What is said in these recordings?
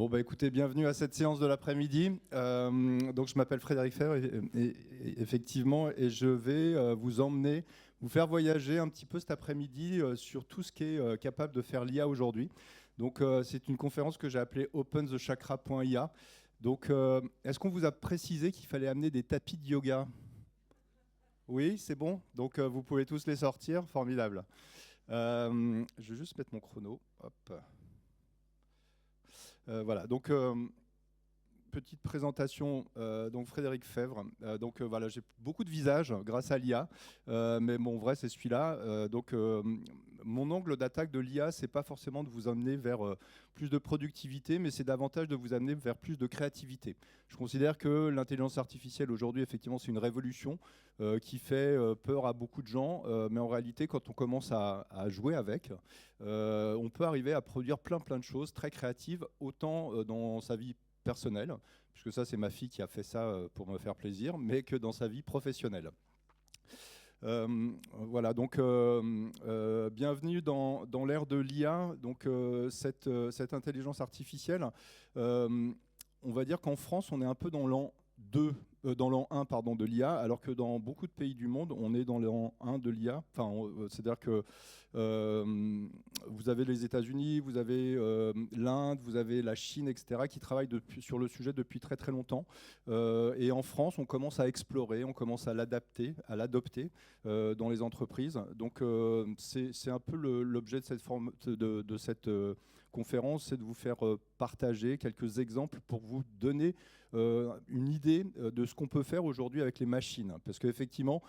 Bon, bah écoutez, bienvenue à cette séance de l'après-midi. Donc je m'appelle Frédéric Fèvre, effectivement, et je vais vous emmener, vous faire voyager un petit peu cet après-midi sur tout ce qui est capable de faire l'IA aujourd'hui. Donc c'est une conférence que j'ai appelée openthechakra.ia. Donc est-ce qu'on vous a précisé qu'il fallait amener des tapis de yoga? Oui, c'est bon. Donc vous pouvez tous les sortir, formidable. Je vais juste mettre mon chrono. Hop. Voilà, donc petite présentation, donc Frédéric Fèvre. Voilà, j'ai beaucoup de visages grâce à l'IA, mais mon vrai c'est celui-là. Mon angle d'attaque de l'IA, c'est pas forcément de vous amener vers plus de productivité, mais c'est davantage de vous amener vers plus de créativité. Je considère que l'intelligence artificielle aujourd'hui, effectivement, c'est une révolution qui fait peur à beaucoup de gens, mais en réalité, quand on commence à jouer avec, on peut arriver à produire plein de choses très créatives, autant dans sa vie personnelle, puisque ça c'est ma fille qui a fait ça pour me faire plaisir, mais que dans sa vie professionnelle. Voilà, donc bienvenue dans l'ère de l'IA, donc cette intelligence artificielle. On va dire qu'en France, on est un peu dans l'an 2, dans l'an 1 pardon, de l'IA, alors que dans beaucoup de pays du monde, on est dans l'an 1 de l'IA. Enfin, c'est-à-dire que vous avez les États-Unis, vous avez l'Inde, vous avez la Chine, etc., qui travaillent sur le sujet depuis très longtemps. Et en France, on commence à explorer, on commence à l'adopter dans les entreprises. Donc, c'est un peu l'objet de cette conférence, c'est de vous faire partager quelques exemples pour vous donner une idée de ce qu'on peut faire aujourd'hui avec les machines. Parce qu'effectivement,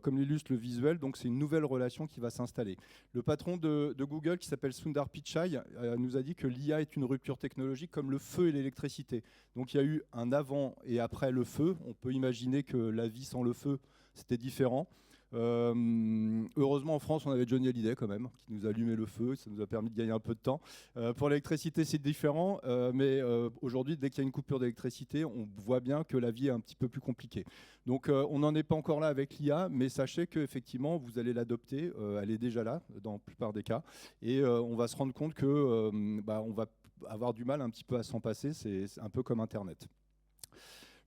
comme l'illustre le visuel, donc c'est une nouvelle relation qui va s'installer. Le patron de Google, qui s'appelle Sundar Pichai, nous a dit que l'IA est une rupture technologique comme le feu et l'électricité. Donc il y a eu un avant et après le feu. On peut imaginer que la vie sans le feu, c'était différent. Heureusement en France on avait Johnny Hallyday quand même qui nous allumait le feu, ça nous a permis de gagner un peu de temps. Pour l'électricité c'est différent, mais aujourd'hui dès qu'il y a une coupure d'électricité on voit bien que la vie est un petit peu plus compliquée. Donc on n'en est pas encore là avec l'IA, mais sachez qu'effectivement vous allez l'adopter, elle est déjà là dans la plupart des cas, et on va se rendre compte que on va avoir du mal un petit peu à s'en passer, c'est un peu comme Internet.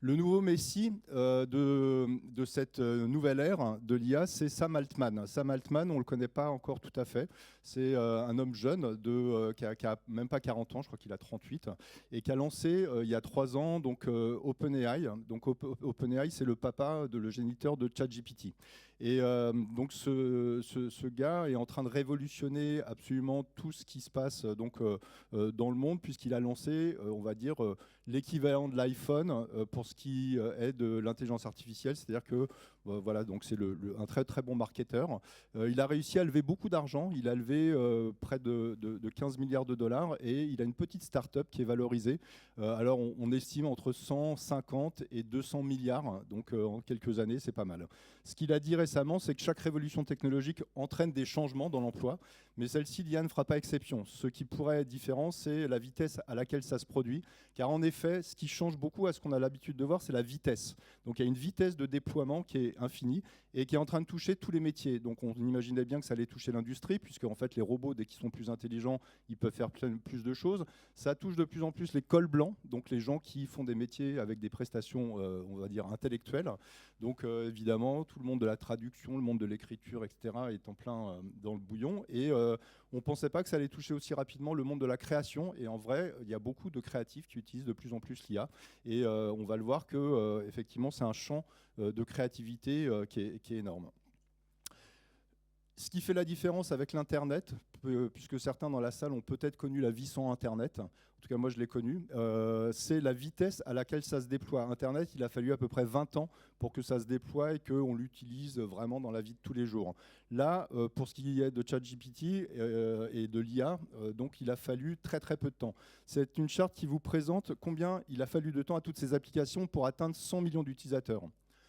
Le nouveau messie de cette nouvelle ère de l'IA, c'est Sam Altman. Sam Altman, on ne le connaît pas encore tout à fait. C'est un homme jeune qui a même pas 40 ans, je crois qu'il a 38, et qui a lancé il y a 3 ans donc, OpenAI. Donc OpenAI, c'est le papa, le géniteur de ChatGPT. Et donc ce gars est en train de révolutionner absolument tout ce qui se passe donc, dans le monde, puisqu'il a lancé, on va dire, l'équivalent de l'iPhone pour ce qui est de l'intelligence artificielle. C'est-à-dire que voilà, donc c'est un très bon marketeur. Il a réussi à lever beaucoup d'argent. Il a levé près de 15 milliards de dollars et il a une petite start-up qui est valorisée. Alors on estime entre 150 et 200 milliards. Donc en quelques années, c'est pas mal. Ce qu'il a dit récemment, c'est que chaque révolution technologique entraîne des changements dans l'emploi, mais celle-ci, l'IA ne fera pas exception. Ce qui pourrait être différent, c'est la vitesse à laquelle ça se produit. Car en effet, ce qui change beaucoup à ce qu'on a l'habitude de voir, c'est la vitesse. Donc il y a une vitesse de déploiement qui est infinie et qui est en train de toucher tous les métiers. Donc on imaginait bien que ça allait toucher l'industrie, puisque en fait les robots, dès qu'ils sont plus intelligents, ils peuvent faire plus de choses. Ça touche de plus en plus les cols blancs, donc les gens qui font des métiers avec des prestations, on va dire, intellectuelles. Donc évidemment, tout le monde de la traduction, le monde de l'écriture, etc. est en plein dans le bouillon. Et on ne pensait pas que ça allait toucher aussi rapidement le monde de la création. Et en vrai, il y a beaucoup de créatifs qui utilisent de plus en plus l'IA. Et on va le voir que effectivement, c'est un champ de créativité qui est énorme. Ce qui fait la différence avec l'Internet, puisque certains dans la salle ont peut-être connu la vie sans Internet, en tout cas moi je l'ai connu, c'est la vitesse à laquelle ça se déploie. Internet, il a fallu à peu près 20 ans pour que ça se déploie et qu'on l'utilise vraiment dans la vie de tous les jours. Là, pour ce qui est de ChatGPT et de l'IA, donc il a fallu très peu de temps. C'est une charte qui vous présente combien il a fallu de temps à toutes ces applications pour atteindre 100 millions d'utilisateurs.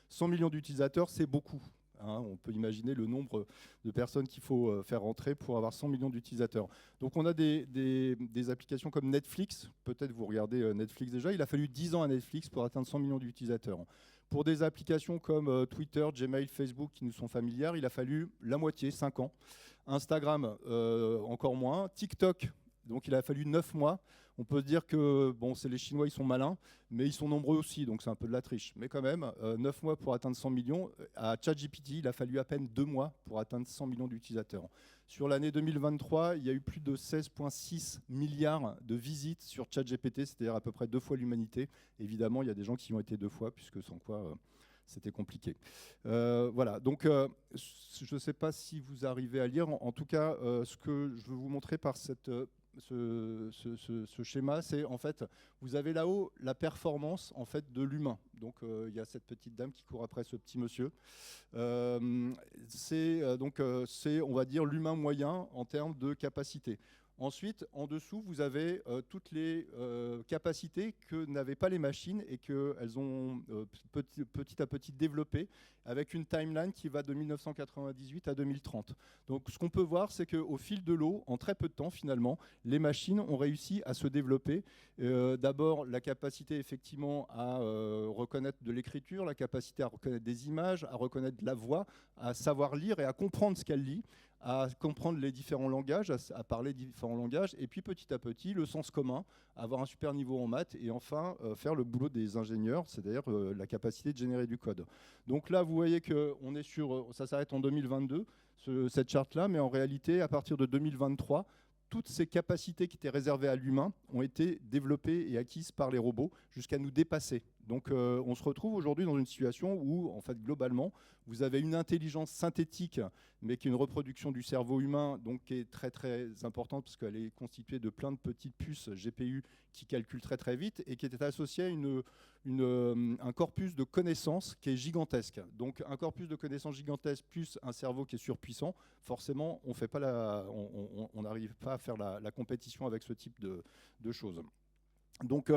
100 millions d'utilisateurs, c'est beaucoup. Hein, on peut imaginer le nombre de personnes qu'il faut faire rentrer pour avoir 100 millions d'utilisateurs. Donc on a des applications comme Netflix, peut-être vous regardez Netflix déjà, il a fallu 10 ans à Netflix pour atteindre 100 millions d'utilisateurs. Pour des applications comme Twitter, Gmail, Facebook qui nous sont familières, il a fallu la moitié, 5 ans. Instagram, encore moins. TikTok, Donc il a fallu 9 mois. On peut se dire que bon, c'est les Chinois, ils sont malins, mais ils sont nombreux aussi, donc c'est un peu de la triche. Mais quand même, 9 mois pour atteindre 100 millions. À ChatGPT, il a fallu à peine 2 mois pour atteindre 100 millions d'utilisateurs. Sur l'année 2023, il y a eu plus de 16,6 milliards de visites sur ChatGPT, c'est-à-dire à peu près 2 fois l'humanité. Évidemment, il y a des gens qui y ont été 2 fois, puisque sans quoi c'était compliqué. Voilà, donc je ne sais pas si vous arrivez à lire. En tout cas, ce que je veux vous montrer par ce schéma, c'est en fait, vous avez là-haut la performance en fait de l'humain. Donc il y a cette petite dame qui court après ce petit monsieur. C'est, on va dire, l'humain moyen en termes de capacité. Ensuite, en dessous, vous avez toutes les capacités que n'avaient pas les machines et qu'elles ont petit à petit développées avec une timeline qui va de 1998 à 2030. Donc ce qu'on peut voir, c'est qu'au fil de l'eau, en très peu de temps finalement, les machines ont réussi à se développer. D'abord, la capacité effectivement à reconnaître de l'écriture, la capacité à reconnaître des images, à reconnaître de la voix, à savoir lire et à comprendre ce qu'elle lit, à comprendre les différents langages, à parler différents langages, et puis petit à petit, le sens commun, avoir un super niveau en maths, et enfin faire le boulot des ingénieurs, c'est-à-dire la capacité de générer du code. Donc là, vous voyez que ça s'arrête en 2022, cette charte-là, mais en réalité, à partir de 2023, toutes ces capacités qui étaient réservées à l'humain ont été développées et acquises par les robots jusqu'à nous dépasser. Donc on se retrouve aujourd'hui dans une situation où, en fait, globalement, vous avez une intelligence synthétique, mais qui est une reproduction du cerveau humain, donc qui est très très importante parce qu'elle est constituée de plein de petites puces GPU qui calculent très très vite et qui est associée à un corpus de connaissances qui est gigantesque. Donc un corpus de connaissances gigantesque plus un cerveau qui est surpuissant, forcément on n'arrive pas à faire la compétition avec ce type de choses. Donc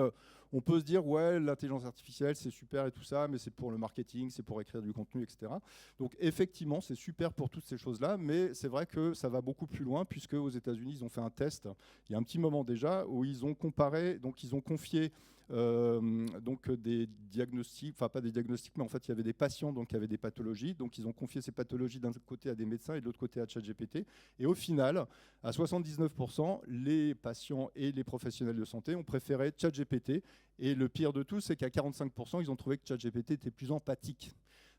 on peut se dire ouais, l'intelligence artificielle c'est super et tout ça, mais c'est pour le marketing, c'est pour écrire du contenu, etc. Donc effectivement c'est super pour toutes ces choses-là, mais c'est vrai que ça va beaucoup plus loin puisque aux États-Unis ils ont fait un test il y a un petit moment déjà où ils ont comparé, donc ils ont confié donc des diagnostics, enfin pas des diagnostics, mais en fait il y avait des patients donc qui avaient des pathologies, donc ils ont confié ces pathologies d'un côté à des médecins et de l'autre côté à ChatGPT, et au final à 79%, les patients et les professionnels de santé ont préféré ChatGPT, et le pire de tout c'est qu'à 45% ils ont trouvé que ChatGPT était plus empathique.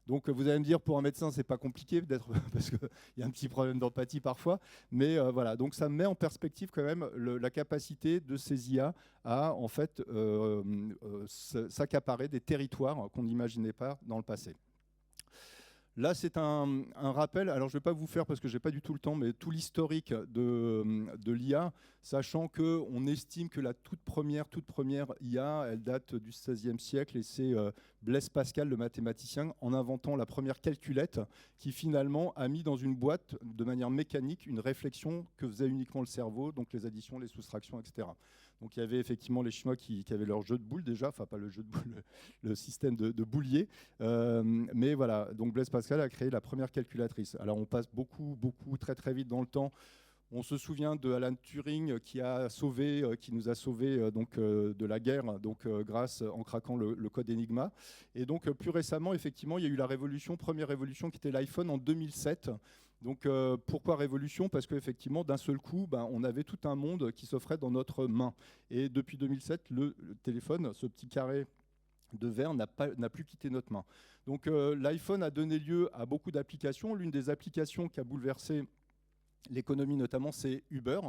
Donc vous allez me dire, pour un médecin, c'est pas compliqué d'être parce qu'il y a un petit problème d'empathie parfois, mais voilà. Donc ça met en perspective quand même la capacité de ces IA à en fait s'accaparer des territoires qu'on n'imaginait pas dans le passé. Là, c'est un rappel. Alors, je ne vais pas vous faire, parce que je n'ai pas du tout le temps, mais tout l'historique de l'IA, sachant qu'on estime que la toute première IA, elle date du XVIe siècle, et c'est Blaise Pascal, le mathématicien, en inventant la première calculette, qui finalement a mis dans une boîte, de manière mécanique, une réflexion que faisait uniquement le cerveau, donc les additions, les soustractions, etc. Donc il y avait effectivement les Chinois qui avaient leur jeu de boules déjà, enfin pas le jeu de boules, le système de boulier. Mais voilà, donc Blaise Pascal a créé la première calculatrice. Alors on passe beaucoup, très très vite dans le temps. On se souvient de Alan Turing qui nous a sauvés de la guerre, grâce en craquant le code Enigma. Et donc plus récemment, effectivement, il y a eu la première révolution qui était l'iPhone en 2007. Donc pourquoi révolution? Parce qu'effectivement, d'un seul coup, on avait tout un monde qui s'offrait dans notre main. Et depuis 2007, le téléphone, ce petit carré de verre, n'a plus quitté notre main. Donc l'iPhone a donné lieu à beaucoup d'applications. L'une des applications qui a bouleversé l'économie notamment, c'est Uber,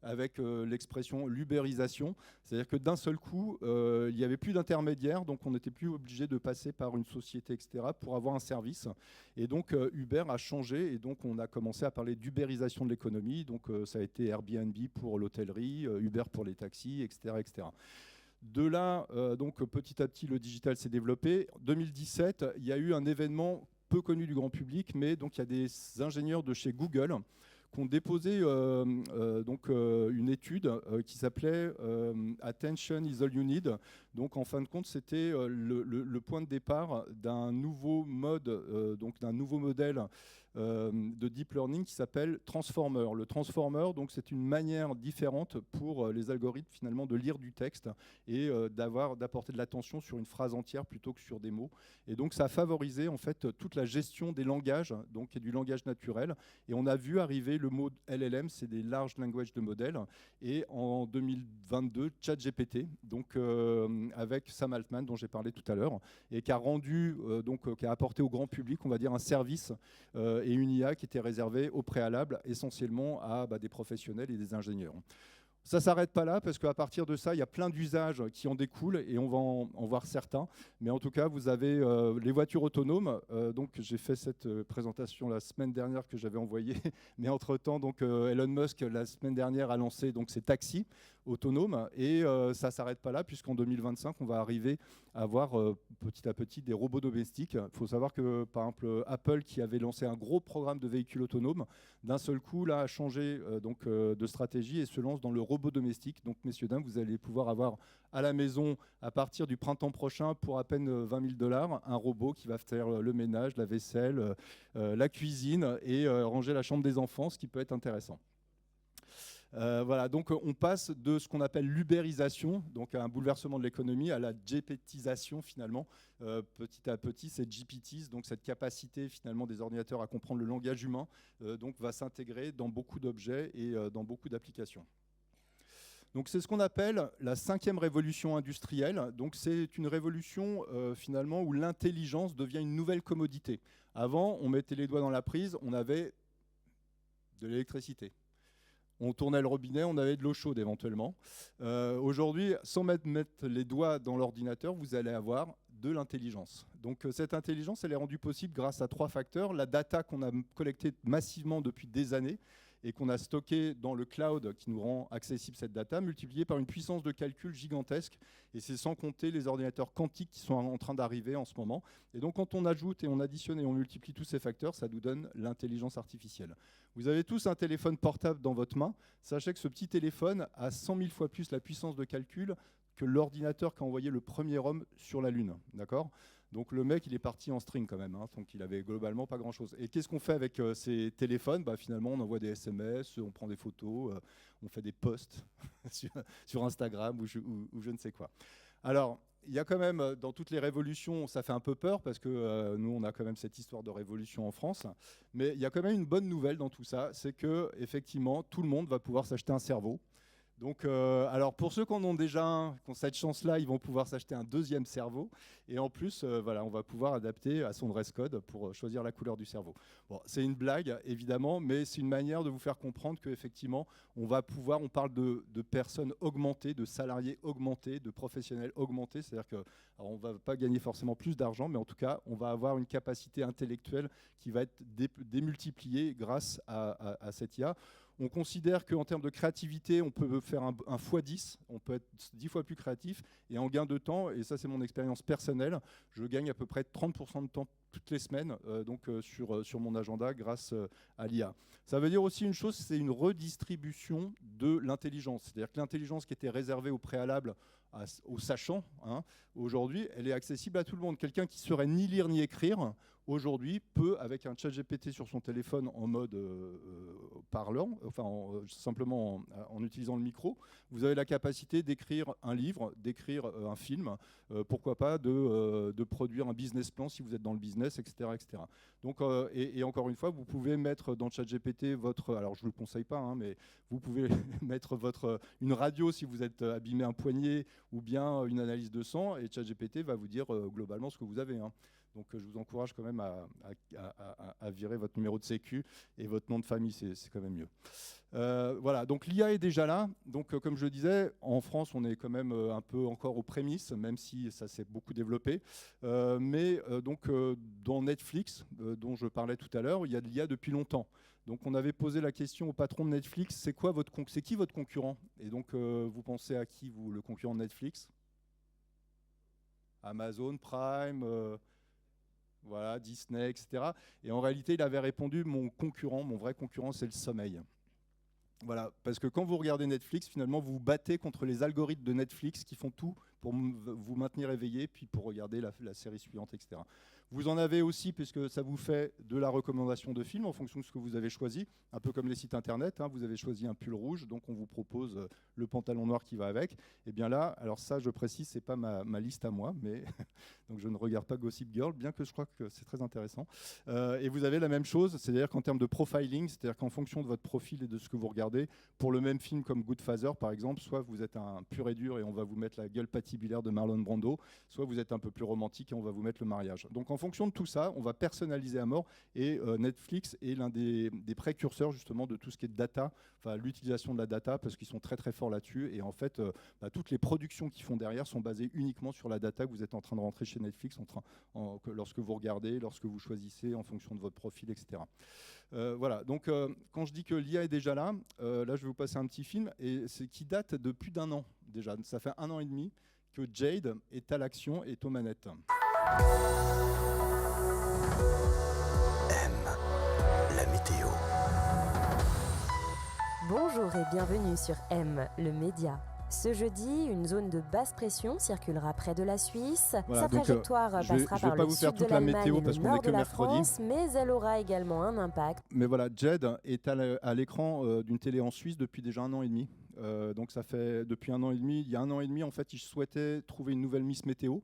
avec l'expression l'ubérisation. C'est-à-dire que d'un seul coup, il n'y avait plus d'intermédiaires, donc on n'était plus obligé de passer par une société, etc., pour avoir un service. Et donc Uber a changé, et donc on a commencé à parler d'ubérisation de l'économie. Donc ça a été Airbnb pour l'hôtellerie, Uber pour les taxis, etc., etc. De là, donc petit à petit, le digital s'est développé. En 2017, il y a eu un événement peu connu du grand public, mais donc il y a des ingénieurs de chez Google qui ont déposé une étude qui s'appelait Attention is all you need. Donc en fin de compte, c'était le point de départ d'un nouveau mode, donc d'un nouveau modèle de deep learning qui s'appelle Transformer. Le Transformer, donc, c'est une manière différente pour les algorithmes finalement de lire du texte et d'apporter de l'attention sur une phrase entière plutôt que sur des mots. Et donc ça a favorisé en fait toute la gestion des langages, donc et du langage naturel. Et on a vu arriver le mot LLM, c'est des Large Language Models, et en 2022 ChatGPT, donc avec Sam Altman dont j'ai parlé tout à l'heure, et qui a rendu qui a apporté au grand public, on va dire, un service et une IA qui était réservée au préalable essentiellement à des professionnels et des ingénieurs. Ça ne s'arrête pas là, parce qu'à partir de ça, il y a plein d'usages qui en découlent, et on va en voir certains. Mais en tout cas, vous avez les voitures autonomes. Donc, j'ai fait cette présentation la semaine dernière que j'avais envoyée. Mais entre-temps, Elon Musk, la semaine dernière, a lancé ses taxis autonomes. Et ça ne s'arrête pas là, puisqu'en 2025, on va arriver à avoir petit à petit des robots domestiques. Il faut savoir que, par exemple, Apple, qui avait lancé un gros programme de véhicules autonomes, d'un seul coup, là, a changé de stratégie et se lance dans le robot domestique. Donc, messieurs, dames, vous allez pouvoir avoir à la maison, à partir du printemps prochain, pour à peine 20 000 $, un robot qui va faire le ménage, la vaisselle, la cuisine et ranger la chambre des enfants, ce qui peut être intéressant. Voilà, donc on passe de ce qu'on appelle l'ubérisation, donc un bouleversement de l'économie, à la GPTisation finalement. Petit à petit, cette GPTs, donc cette capacité finalement des ordinateurs à comprendre le langage humain, va s'intégrer dans beaucoup d'objets et dans beaucoup d'applications. Donc c'est ce qu'on appelle la 5e révolution industrielle. Donc c'est une révolution finalement où l'intelligence devient une nouvelle commodité. Avant, on mettait les doigts dans la prise, on avait de l'électricité. On tournait le robinet, on avait de l'eau chaude éventuellement. Aujourd'hui, sans mettre les doigts dans l'ordinateur, vous allez avoir de l'intelligence. Donc cette intelligence, elle est rendue possible grâce à 3 facteurs. La data qu'on a collectée massivement depuis des années et qu'on a stockée dans le cloud qui nous rend accessible cette data, multipliée par une puissance de calcul gigantesque. Et c'est sans compter les ordinateurs quantiques qui sont en train d'arriver en ce moment. Et donc quand on ajoute et on additionne et on multiplie tous ces facteurs, ça nous donne l'intelligence artificielle. Vous avez tous un téléphone portable dans votre main. Sachez que ce petit téléphone a 100 000 fois plus la puissance de calcul que l'ordinateur qui a envoyé le premier homme sur la Lune. D'accord ? Donc le mec, il est parti en string quand même, hein, donc il avait globalement pas grand-chose. Et qu'est-ce qu'on fait avec ces téléphones ? Finalement, on envoie des SMS, on prend des photos, on fait des posts sur Instagram ou je ne sais quoi. Alors, il y a quand même, dans toutes les révolutions, ça fait un peu peur parce que nous, on a quand même cette histoire de révolution en France. Mais il y a quand même une bonne nouvelle dans tout ça, c'est que effectivement, tout le monde va pouvoir s'acheter un cerveau. Donc, alors pour ceux qui en ont déjà un, qui ont cette chance-là, ils vont pouvoir s'acheter un 2e cerveau. Et en plus, voilà, on va pouvoir adapter à son dress code pour choisir la couleur du cerveau. Bon, c'est une blague, évidemment, mais c'est une manière de vous faire comprendre qu'effectivement, on parle de personnes augmentées, de salariés augmentés, de professionnels augmentés. C'est-à-dire qu'on ne va pas gagner forcément plus d'argent, mais en tout cas, on va avoir une capacité intellectuelle qui va être démultipliée grâce à cette IA. On considère qu'en termes de créativité, on peut faire un x10, on peut être 10 fois plus créatif, et en gain de temps, et ça c'est mon expérience personnelle, je gagne à peu près 30% de temps toutes les semaines sur mon agenda grâce à l'IA. Ça veut dire aussi une chose, c'est une redistribution de l'intelligence. C'est-à-dire que l'intelligence qui était réservée au préalable aux sachants, hein, aujourd'hui, elle est accessible à tout le monde. Quelqu'un qui ne saurait ni lire ni écrire, aujourd'hui, peut, avec un chat GPT sur son téléphone en mode parlant, simplement en utilisant le micro, vous avez la capacité d'écrire un livre, d'écrire un film, pourquoi pas de produire un business plan si vous êtes dans le business, etc. etc. Donc, et encore une fois, vous pouvez mettre dans ChatGPT alors je ne vous le conseille pas, hein, mais vous pouvez mettre une radio si vous êtes abîmé un poignet ou bien une analyse de sang, et ChatGPT va vous dire globalement ce que vous avez. Hein. Donc je vous encourage quand même à virer votre numéro de sécu et votre nom de famille, c'est quand même mieux. Voilà, donc l'IA est déjà là. Donc comme je le disais, en France, on est quand même un peu encore aux prémices, même si ça s'est beaucoup développé. Dans Netflix, dont je parlais tout à l'heure, il y a de l'IA depuis longtemps. Donc on avait posé la question au patron de Netflix, c'est qui votre concurrent ? Et donc vous pensez à qui, vous, le concurrent de Netflix ? Amazon Prime, voilà, Disney, etc. Et en réalité, il avait répondu, mon vrai concurrent, c'est le sommeil. Voilà, parce que quand vous regardez Netflix, finalement, vous vous battez contre les algorithmes de Netflix qui font tout pour vous maintenir éveillé, puis pour regarder la série suivante, etc. Vous en avez aussi, puisque ça vous fait de la recommandation de films en fonction de ce que vous avez choisi, un peu comme les sites internet, hein, vous avez choisi un pull rouge, donc on vous propose le pantalon noir qui va avec. Et bien là, alors ça je précise, c'est pas ma liste à moi, mais donc je ne regarde pas Gossip Girl, bien que je crois que c'est très intéressant. Et vous avez la même chose, c'est-à-dire qu'en termes de profiling, c'est-à-dire qu'en fonction de votre profil et de ce que vous regardez, pour le même film comme Goodfather par exemple, soit vous êtes un pur et dur et on va vous mettre la gueule patibulaire de Marlon Brando, soit vous êtes un peu plus romantique et on va vous mettre le mariage. Donc en fonction de tout ça, on va personnaliser à mort et Netflix est l'un des précurseurs justement de tout ce qui est data, enfin l'utilisation de la data parce qu'ils sont très très forts là-dessus et en fait toutes les productions qu'ils font derrière sont basées uniquement sur la data que vous êtes en train de rentrer chez Netflix lorsque vous regardez, lorsque vous choisissez en fonction de votre profil, etc. Voilà, donc quand je dis que l'IA est déjà là, là je vais vous passer un petit film et c'est qui date de plus d'1 an déjà, ça fait 1 an et demi que Jade est à l'action et est aux manettes. M, la météo. Bonjour et bienvenue sur M, le média. Ce jeudi, une zone de basse pression circulera près de la Suisse. Voilà, Sa trajectoire passera par le sud de l'Allemagne et le nord de la France, mais elle aura également un impact. Mais voilà, Jade est à l'écran d'une télé en Suisse depuis déjà 1 an et demi. Donc ça fait depuis 1 an et demi. Il y a 1 an et demi, en fait, ils souhaitaient trouver une nouvelle Miss Météo.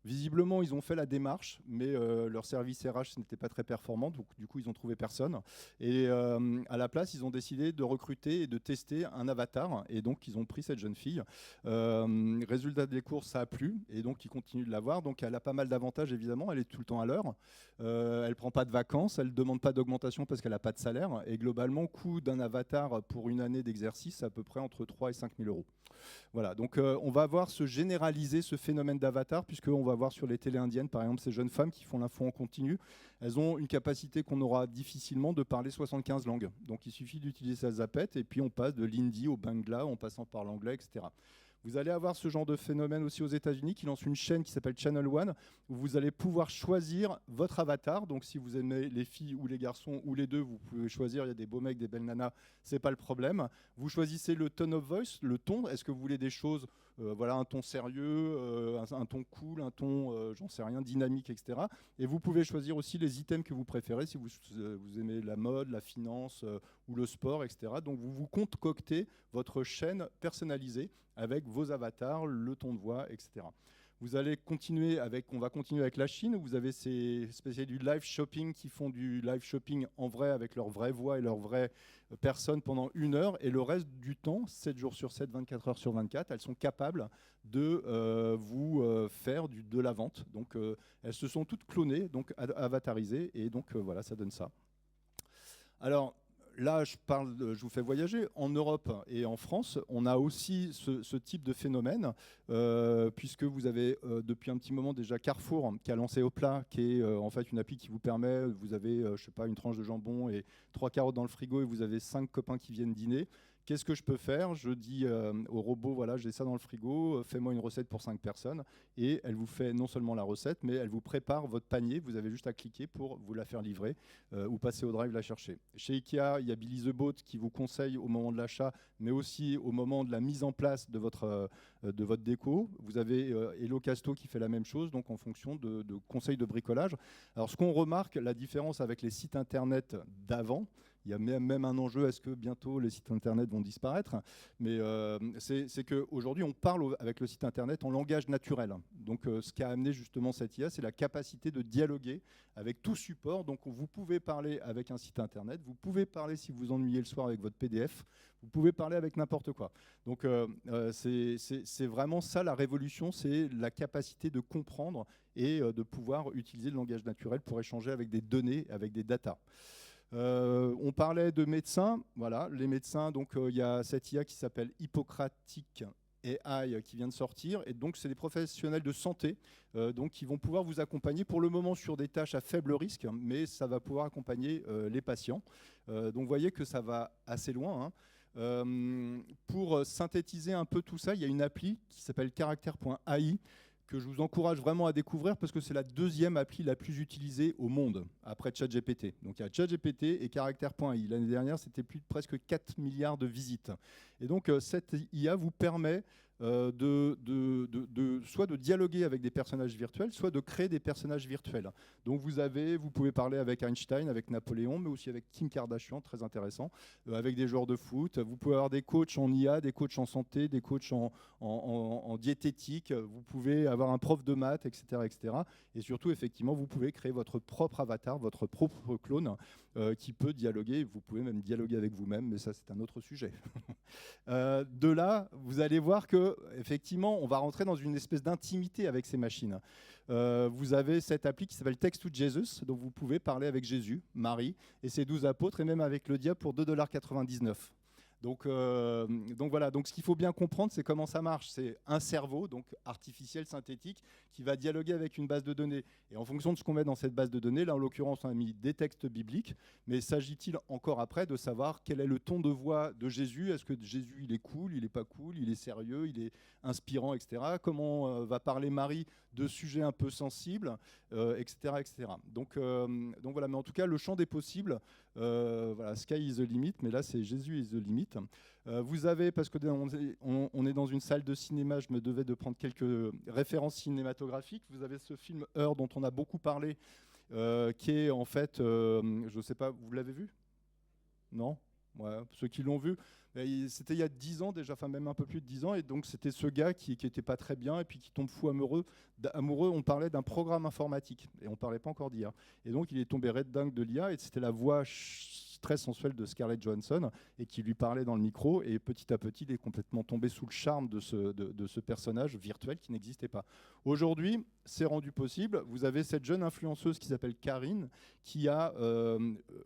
Visiblement, ils ont fait la démarche, mais leur service RH n'était pas très performant, donc du coup, ils n'ont trouvé personne. Et à la place, ils ont décidé de recruter et de tester un avatar, et donc ils ont pris cette jeune fille. Résultat des courses, ça a plu, et donc ils continuent de la voir. Donc elle a pas mal d'avantages, évidemment, elle est tout le temps à l'heure. Elle ne prend pas de vacances, elle ne demande pas d'augmentation parce qu'elle n'a pas de salaire. Et globalement, coût d'un avatar pour une année d'exercice, c'est à peu près entre 3 et 5 000 euros. Voilà, donc on va voir se généraliser ce phénomène d'avatar, puisqu'on va voir sur les télés indiennes, par exemple, ces jeunes femmes qui font l'info en continu, elles ont une capacité qu'on aura difficilement de parler 75 langues. Donc il suffit d'utiliser sa zapette, et puis on passe de l'hindi au bangla, en passant par l'anglais, etc. Vous allez avoir ce genre de phénomène aussi aux États-Unis qui lance une chaîne qui s'appelle Channel One où vous allez pouvoir choisir votre avatar. Donc si vous aimez les filles ou les garçons ou les deux, vous pouvez choisir. Il y a des beaux mecs, des belles nanas, c'est pas le problème. Vous choisissez le tone of voice, le ton. Est-ce que vous voulez des choses, voilà, un ton sérieux, un ton cool, un ton, j'en sais rien, dynamique, etc. Et vous pouvez choisir aussi les items que vous préférez si vous aimez la mode, la finance ou le sport, etc. Donc vous vous concoctez votre chaîne personnalisée avec vos avatars, le ton de voix, etc. Vous allez continuer on va continuer avec la Chine, où vous avez ces spécialistes du live shopping qui font du live shopping en vrai avec leur vraie voix et leur vraie personne pendant 1 heure, et le reste du temps, 7 jours sur 7, 24 heures sur 24, elles sont capables de vous faire de la vente. Donc elles se sont toutes clonées, donc avatarisées, et donc voilà, ça donne ça. Alors, là, je vous fais voyager. En Europe et en France, on a aussi ce type de phénomène, puisque vous avez depuis un petit moment déjà Carrefour qui a lancé Hopla, qui est en fait une appli qui vous permet, vous avez, je sais pas, une tranche de jambon et 3 carottes dans le frigo et vous avez 5 copains qui viennent dîner. Qu'est-ce que je peux faire? Je dis au robot, voilà, j'ai ça dans le frigo, fais-moi une recette pour 5 personnes. Et elle vous fait non seulement la recette, mais elle vous prépare votre panier. Vous avez juste à cliquer pour vous la faire livrer ou passer au drive la chercher. Chez Ikea, il y a Billy the Boat qui vous conseille au moment de l'achat, mais aussi au moment de la mise en place de votre déco. Vous avez Hello Casto qui fait la même chose, donc en fonction de conseils de bricolage. Alors ce qu'on remarque, la différence avec les sites internet d'avant, il y a même un enjeu, est-ce que bientôt les sites internet vont disparaître? Mais c'est qu'aujourd'hui, on parle avec le site internet en langage naturel. Donc ce qui a amené justement cette IA, c'est la capacité de dialoguer avec tout support. Donc vous pouvez parler avec un site internet, vous pouvez parler si vous ennuyez le soir avec votre PDF, vous pouvez parler avec n'importe quoi. Donc c'est vraiment ça la révolution, c'est la capacité de comprendre et de pouvoir utiliser le langage naturel pour échanger avec des données, avec des datas. On parlait de médecins, voilà, les médecins, donc il y a cette IA qui s'appelle Hippocratic AI qui vient de sortir, et donc c'est des professionnels de santé donc qui vont pouvoir vous accompagner pour le moment sur des tâches à faible risque, mais ça va pouvoir accompagner les patients. Donc vous voyez que ça va assez loin, hein. Pour synthétiser un peu tout ça, il y a une appli qui s'appelle Character.ai que je vous encourage vraiment à découvrir parce que c'est la 2e appli la plus utilisée au monde après ChatGPT. Donc il y a ChatGPT et Character.ai. L'année dernière, c'était presque 4 milliards de visites. Et donc cette IA vous permet soit de dialoguer avec des personnages virtuels, soit de créer des personnages virtuels. Donc vous pouvez parler avec Einstein, avec Napoléon, mais aussi avec Kim Kardashian, très intéressant, avec des joueurs de foot. Vous pouvez avoir des coachs en IA, des coachs en santé, des coachs en diététique. Vous pouvez avoir un prof de maths, etc., etc. Et surtout, effectivement, vous pouvez créer votre propre avatar, votre propre clone qui peut dialoguer. Vous pouvez même dialoguer avec vous-même, mais ça, c'est un autre sujet. De là, vous allez voir que effectivement, on va rentrer dans une espèce d'intimité avec ces machines. Vous avez cette appli qui s'appelle Text to Jesus, donc vous pouvez parler avec Jésus, Marie et ses 12 apôtres, et même avec le diable pour 2,99 $. Donc voilà, donc ce qu'il faut bien comprendre, c'est comment ça marche. C'est un cerveau, donc artificiel, synthétique, qui va dialoguer avec une base de données. Et en fonction de ce qu'on met dans cette base de données, là en l'occurrence on a mis des textes bibliques, mais s'agit-il encore après de savoir quel est le ton de voix de Jésus? Est-ce que Jésus il est cool, il est pas cool, il est sérieux, il est inspirant, etc. Comment va parler Marie de sujets un peu sensibles, etc., etc. Donc voilà, mais en tout cas le champ des possibles, voilà, sky is the limit, mais là c'est Jésus is the limit. Vous avez, parce qu'on est dans une salle de cinéma, je me devais de prendre quelques références cinématographiques. Vous avez ce film Heure dont on a beaucoup parlé, qui est en fait, je ne sais pas, vous l'avez vu? Non? Ouais, ceux qui l'ont vu, c'était il y a 10 ans déjà, enfin même un peu plus de 10 ans, et donc c'était ce gars qui était pas très bien et puis qui tombe fou amoureux. On parlait d'un programme informatique et on parlait pas encore d'IA. Et donc il est tombé red dingue de l'IA et c'était la voix très sensuelle de Scarlett Johansson et qui lui parlait dans le micro, et petit à petit il est complètement tombé sous le charme de ce personnage virtuel qui n'existait pas. Aujourd'hui, c'est rendu possible. Vous avez cette jeune influenceuse qui s'appelle Karine, qui a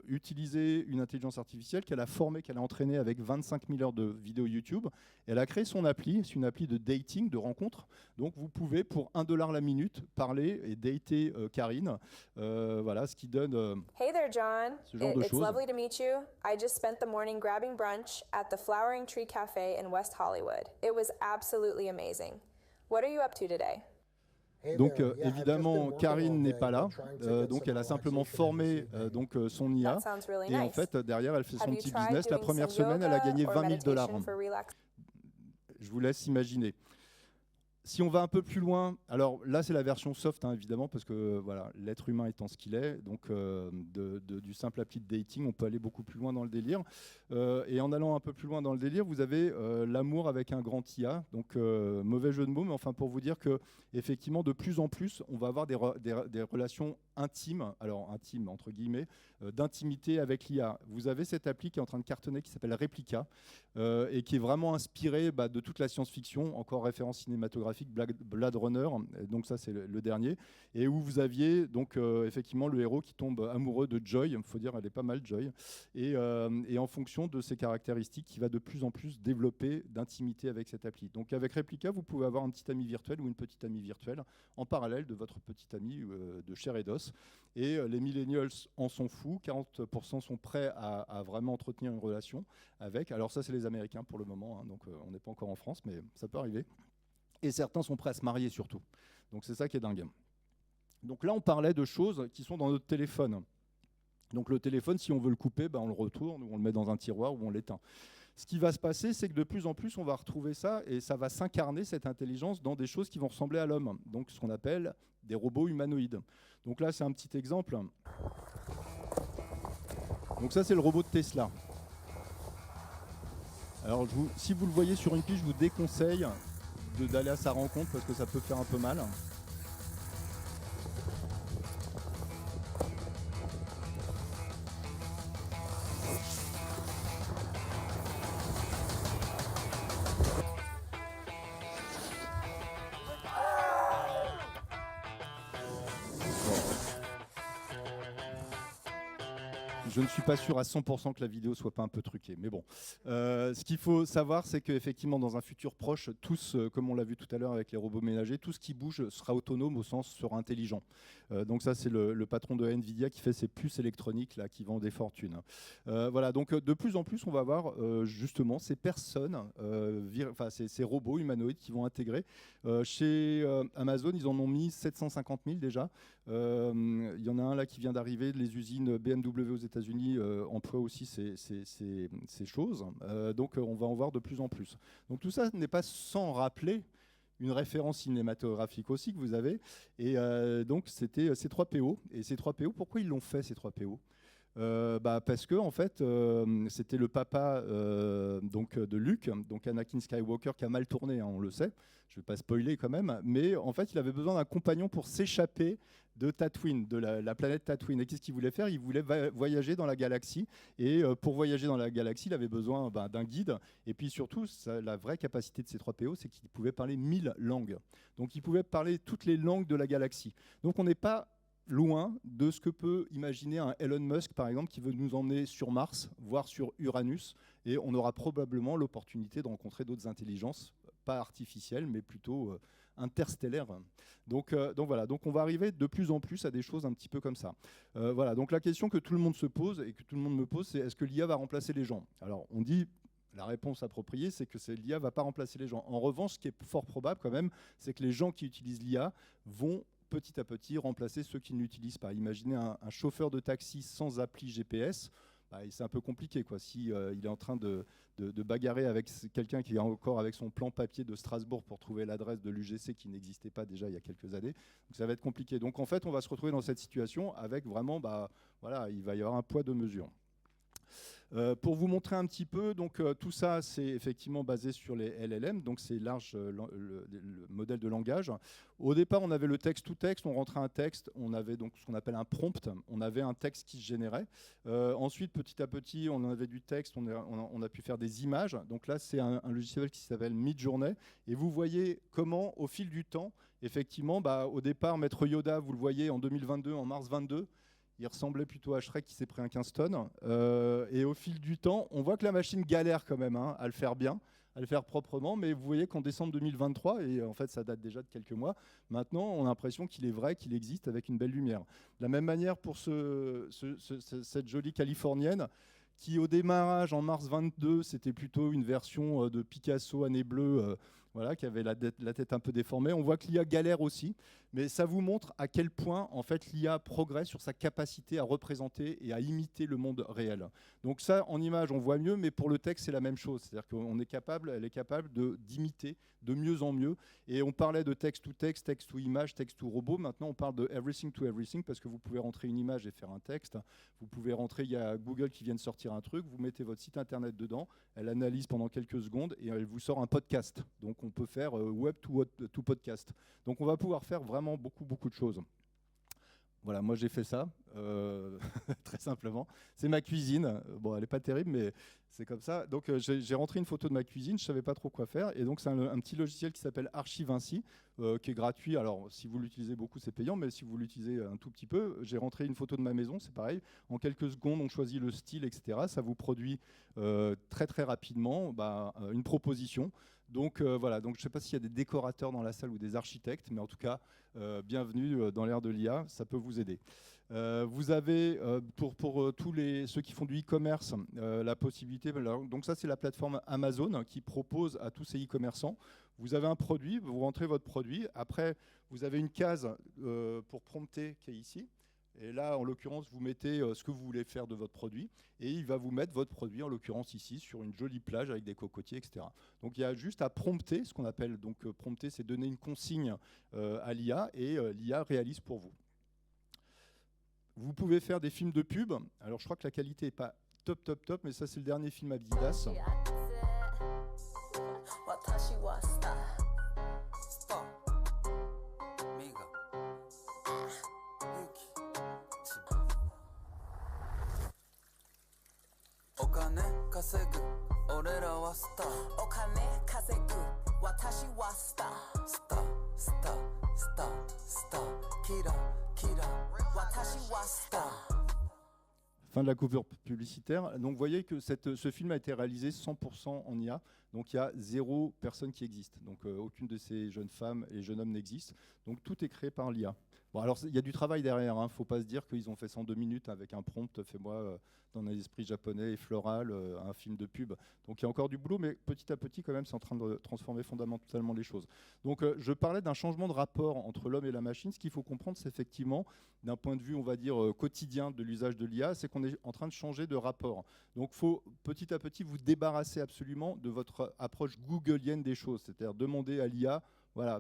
utilisé une intelligence artificielle qu'elle a formée, qu'elle a entraînée avec 25 000 heures de vidéos YouTube. Elle a créé son appli, c'est une appli de dating, de rencontre. Donc vous pouvez pour $1 la minute parler et dater Karine. Voilà, ce qui donne Hey there, John. ce genre de It's choses. lovely to meet you. I just spent the morning grabbing brunch at the Flowering Tree Cafe in West Hollywood. It was absolutely amazing. What are you up to today? Donc évidemment, Karine n'est pas là, donc elle a simplement formé son IA, That sounds really et en nice. fait derrière elle fait son Have you petit tried business. La doing première some semaine, elle a yoga gagné or 20 000 $. meditation for relax? Je vous laisse imaginer. Si on va un peu plus loin, alors là c'est la version soft évidemment, parce que voilà, l'être humain étant ce qu'il est, donc du simple appli de dating, on peut aller beaucoup plus loin dans le délire. Et en allant un peu plus loin dans le délire, vous avez l'amour avec un grand IA, donc mauvais jeu de mots, mais enfin pour vous dire que effectivement de plus en plus on va avoir des relations intimes, alors intimes entre guillemets, d'intimité avec l'IA. Vous avez cette appli qui est en train de cartonner qui s'appelle Replica et qui est vraiment inspirée de toute la science-fiction, encore référence cinématographique, Blade Runner, donc ça c'est le dernier, et où vous aviez donc effectivement le héros qui tombe amoureux de Joy, il faut dire elle est pas mal Joy, et en fonction de ses caractéristiques, qui va de plus en plus développer d'intimité avec cette appli. Donc avec Replica, vous pouvez avoir un petit ami virtuel ou une petite amie virtuelle en parallèle de votre petit ami de chair et d'os. Et les millennials en sont fous, 40% sont prêts à vraiment entretenir une relation avec. Alors ça c'est les Américains pour le moment, donc on n'est pas encore en France, mais ça peut arriver. Et certains sont prêts à se marier surtout. Donc c'est ça qui est dingue. Donc là on parlait de choses qui sont dans notre téléphone. Donc le téléphone, si on veut le couper, on le retourne, ou on le met dans un tiroir, ou on l'éteint. Ce qui va se passer, c'est que de plus en plus, on va retrouver ça, et ça va s'incarner, cette intelligence, dans des choses qui vont ressembler à l'homme. Donc ce qu'on appelle des robots humanoïdes. Donc là, c'est un petit exemple. Donc ça, c'est le robot de Tesla. Alors si vous le voyez sur une piste, je vous déconseille d'aller à sa rencontre, parce que ça peut faire un peu mal. Je ne suis pas sûr à 100% que la vidéo soit pas un peu truquée, mais bon. Ce qu'il faut savoir, c'est qu'effectivement, dans un futur proche, tous, comme on l'a vu tout à l'heure avec les robots ménagers, tout ce qui bouge sera autonome, au sens sera intelligent. Donc ça, c'est le patron de Nvidia qui fait ces puces électroniques là, qui vendent des fortunes. Voilà, donc de plus en plus, on va avoir justement ces personnes, ces robots humanoïdes qui vont intégrer. Chez Amazon, ils en ont mis 750 000 déjà. Il y en a un là qui vient d'arriver, les usines BMW aux États-Unis emploient aussi ces choses. Donc on va en voir de plus en plus. Donc tout ça n'est pas sans rappeler une référence cinématographique aussi que vous avez. Et donc c'était C3PO. Et C3PO, pourquoi ils l'ont fait, C3PO ? Parce que en fait, c'était le papa donc, de Luke, donc Anakin Skywalker, qui a mal tourné, hein, on le sait. Je ne vais pas spoiler quand même, mais en fait, il avait besoin d'un compagnon pour s'échapper de Tatooine, de la planète Tatooine. Et qu'est-ce qu'il voulait faire ? Il voulait voyager dans la galaxie. Et pour voyager dans la galaxie, il avait besoin d'un guide. Et puis surtout, la vraie capacité de C3PO, c'est qu'il pouvait parler 1000 langues. Donc, il pouvait parler toutes les langues de la galaxie. Donc, on n'est pas loin de ce que peut imaginer un Elon Musk, par exemple, qui veut nous emmener sur Mars, voire sur Uranus, et on aura probablement l'opportunité de rencontrer d'autres intelligences, pas artificielles, mais plutôt interstellaires. Donc voilà, donc on va arriver de plus en plus à des choses un petit peu comme ça. Voilà, donc la question que tout le monde se pose, et que tout le monde me pose, c'est est-ce que l'IA va remplacer les gens ? Alors on dit... La réponse appropriée, c'est que l'IA ne va pas remplacer les gens. En revanche, ce qui est fort probable quand même, c'est que les gens qui utilisent l'IA vont petit à petit remplacer ceux qui ne l'utilisent pas. Imaginez un chauffeur de taxi sans appli GPS, c'est un peu compliqué, quoi. Si il est en train de bagarrer avec quelqu'un qui est encore avec son plan papier de Strasbourg pour trouver l'adresse de l'UGC qui n'existait pas déjà il y a quelques années, donc ça va être compliqué. Donc en fait, on va se retrouver dans cette situation avec vraiment, voilà, il va y avoir un poids de mesure. Pour vous montrer un petit peu, donc tout ça c'est effectivement basé sur les LLM, donc c'est large le modèle de langage. Au départ on avait le text-to-text, on rentrait un texte, on avait donc ce qu'on appelle un prompt, on avait un texte qui se générait. Ensuite petit à petit on avait du texte, on a pu faire des images, donc là c'est un logiciel qui s'appelle Midjourney, et vous voyez comment au fil du temps, effectivement, au départ Maître Yoda, vous le voyez en 2022, en mars 22, il ressemblait plutôt à Shrek qui s'est pris un 15 tonnes. Et au fil du temps, on voit que la machine galère quand même à le faire bien, à le faire proprement. Mais vous voyez qu'en décembre 2023, et en fait ça date déjà de quelques mois, maintenant on a l'impression qu'il est vrai, qu'il existe avec une belle lumière. De la même manière pour cette jolie Californienne, qui au démarrage en mars 22, c'était plutôt une version de Picasso année bleue, voilà, qui avait la tête un peu déformée. On voit que l'IA galère aussi, mais ça vous montre à quel point en fait l'IA progresse sur sa capacité à représenter et à imiter le monde réel. Donc ça, en image, on voit mieux, mais pour le texte, c'est la même chose. C'est-à-dire elle est capable d'imiter de mieux en mieux. Et on parlait de text-to-text, text-to-image, text-to-robot. Maintenant, on parle de everything to everything, parce que vous pouvez rentrer une image et faire un texte. Vous pouvez rentrer, il y a Google qui vient de sortir un truc, vous mettez votre site internet dedans, elle analyse pendant quelques secondes et elle vous sort un podcast. Donc on peut faire web to podcast. Donc on va pouvoir faire vraiment beaucoup de choses. Voilà, moi j'ai fait ça, très simplement. C'est ma cuisine. Bon, elle n'est pas terrible, mais c'est comme ça. Donc j'ai rentré une photo de ma cuisine, je ne savais pas trop quoi faire. Et donc c'est un petit logiciel qui s'appelle Archivinci, qui est gratuit. Alors si vous l'utilisez beaucoup, c'est payant, mais si vous l'utilisez un tout petit peu, j'ai rentré une photo de ma maison, c'est pareil. En quelques secondes, on choisit le style, etc. Ça vous produit très rapidement une proposition. Donc voilà, donc je ne sais pas s'il y a des décorateurs dans la salle ou des architectes, mais en tout cas, bienvenue dans l'ère de l'IA, ça peut vous aider. Vous avez, pour tous ceux qui font du e-commerce, la possibilité, donc ça c'est la plateforme Amazon qui propose à tous ces e-commerçants, vous avez un produit, vous rentrez votre produit, après vous avez une case pour prompter qui est ici. Et là, en l'occurrence, vous mettez ce que vous voulez faire de votre produit et il va vous mettre votre produit, en l'occurrence ici, sur une jolie plage avec des cocotiers, etc. Donc il y a juste à prompter, ce qu'on appelle donc prompter, c'est donner une consigne à l'IA et l'IA réalise pour vous. Vous pouvez faire des films de pub. Alors je crois que la qualité n'est pas top, mais ça c'est le dernier film Adidas. Fin de la coupure publicitaire. Donc vous voyez que ce film a été réalisé 100% en IA. Donc il y a 0 personne qui existe. Donc aucune de ces jeunes femmes et jeunes hommes n'existe. Donc tout est créé par l'IA. Bon, alors il y a du travail derrière, hein. Faut pas se dire qu'ils ont fait ça en 2 minutes avec un prompt, fais-moi dans un esprit japonais et floral, un film de pub. Donc il y a encore du boulot, mais petit à petit quand même, c'est en train de transformer fondamentalement les choses. Donc je parlais d'un changement de rapport entre l'homme et la machine. Ce qu'il faut comprendre, c'est effectivement, d'un point de vue, on va dire, quotidien de l'usage de l'IA, c'est qu'on est en train de changer de rapport. Donc il faut petit à petit vous débarrasser absolument de votre approche googlienne des choses, c'est-à-dire demander à l'IA, voilà,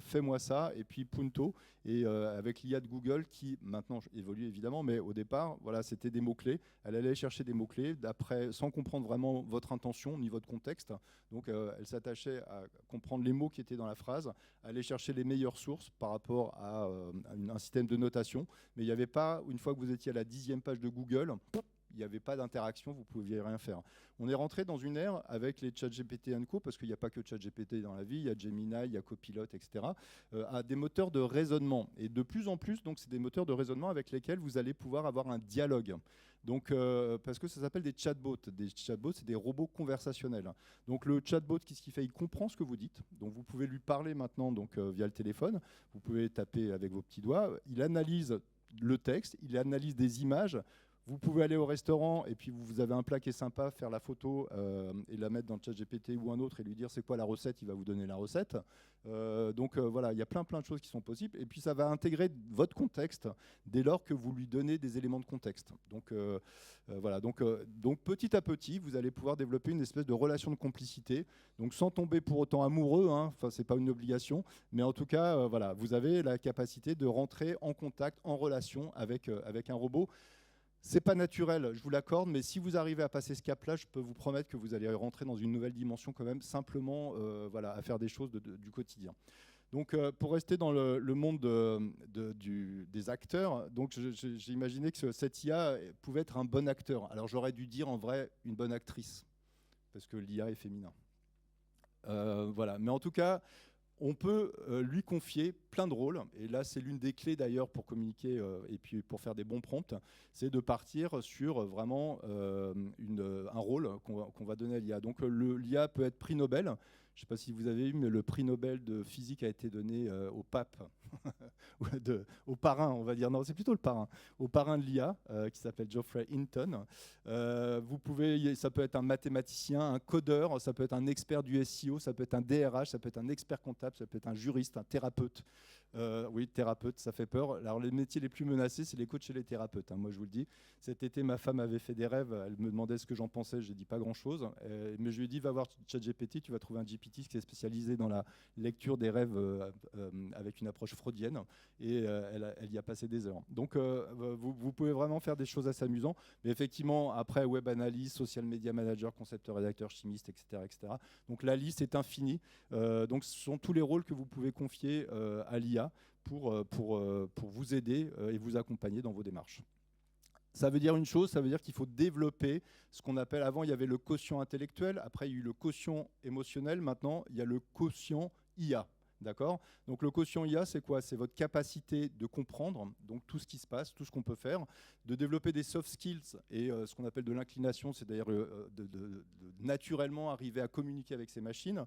fais-moi ça, et puis punto. Et avec l'IA de Google, qui maintenant évolue évidemment, mais au départ, voilà, c'était des mots-clés. Elle allait chercher des mots-clés, sans comprendre vraiment votre intention ni votre contexte. Donc elle s'attachait à comprendre les mots qui étaient dans la phrase, aller chercher les meilleures sources par rapport à un système de notation. Mais il n'y avait pas, une fois que vous étiez à la 10e page de Google, il n'y avait pas d'interaction, vous ne pouviez rien faire. On est rentré dans une ère avec les ChatGPT & Co, parce qu'il n'y a pas que ChatGPT dans la vie, il y a Gemini, il y a Copilot, etc., à des moteurs de raisonnement. Et de plus en plus, donc, c'est des moteurs de raisonnement avec lesquels vous allez pouvoir avoir un dialogue. Donc, parce que ça s'appelle des chatbots. Des chatbots, c'est des robots conversationnels. Donc le chatbot, qu'est-ce qu'il fait? Il comprend ce que vous dites. Donc vous pouvez lui parler maintenant via le téléphone. Vous pouvez taper avec vos petits doigts. Il analyse le texte, il analyse des images. Vous pouvez aller au restaurant et puis vous avez un plat qui est sympa, faire la photo et la mettre dans le ChatGPT ou un autre et lui dire c'est quoi la recette, il va vous donner la recette. Voilà, il y a plein de choses qui sont possibles. Et puis ça va intégrer votre contexte dès lors que vous lui donnez des éléments de contexte. Donc voilà, donc petit à petit, vous allez pouvoir développer une espèce de relation de complicité. Donc sans tomber pour autant amoureux, hein, enfin c'est pas une obligation, mais en tout cas, voilà, vous avez la capacité de rentrer en contact, en relation avec un robot. C'est pas naturel, je vous l'accorde, mais si vous arrivez à passer ce cap-là, je peux vous promettre que vous allez rentrer dans une nouvelle dimension quand même, simplement voilà, à faire des choses du quotidien. Donc pour rester dans le monde des acteurs, donc j'ai imaginé que cette IA pouvait être un bon acteur. Alors j'aurais dû dire en vrai une bonne actrice, parce que l'IA est féminin. Voilà, mais en tout cas, on peut lui confier plein de rôles, et là c'est l'une des clés d'ailleurs pour communiquer et puis pour faire des bons prompts, c'est de partir sur vraiment un rôle qu'on va donner à l'IA. Donc l'IA peut être prix Nobel. Je ne sais pas si vous avez vu, mais le prix Nobel de physique a été donné au pape, au parrain, on va dire. Non, c'est plutôt le parrain. Au parrain de l'IA, qui s'appelle Geoffrey Hinton. Ça peut être un mathématicien, un codeur, ça peut être un expert du SEO, ça peut être un DRH, ça peut être un expert comptable, ça peut être un juriste, un thérapeute. Oui, thérapeute, ça fait peur. Alors les métiers les plus menacés, c'est les coachs et les thérapeutes, hein, moi je vous le dis. Cet été, ma femme avait fait des rêves, elle me demandait ce que j'en pensais, j'ai dit pas grand-chose. Mais je lui ai dit, va voir ChatGPT, tu vas trouver un GPT qui est spécialisé dans la lecture des rêves avec une approche freudienne. Et elle y a passé des heures. Donc vous pouvez vraiment faire des choses assez amusantes. Mais effectivement, après, web analyse, social media manager, concepteur, rédacteur, chimiste, etc. etc. Donc la liste est infinie. Donc ce sont tous les rôles que vous pouvez confier à l'IA pour vous aider et vous accompagner dans vos démarches. Ça veut dire une chose, ça veut dire qu'il faut développer ce qu'on appelle, avant il y avait le quotient intellectuel, après il y a eu le quotient émotionnel, maintenant il y a le quotient IA. D'accord ? Donc le quotient IA, c'est quoi ? C'est votre capacité de comprendre donc tout ce qui se passe, tout ce qu'on peut faire, de développer des soft skills et ce qu'on appelle de l'inclination, c'est d'ailleurs de naturellement arriver à communiquer avec ces machines.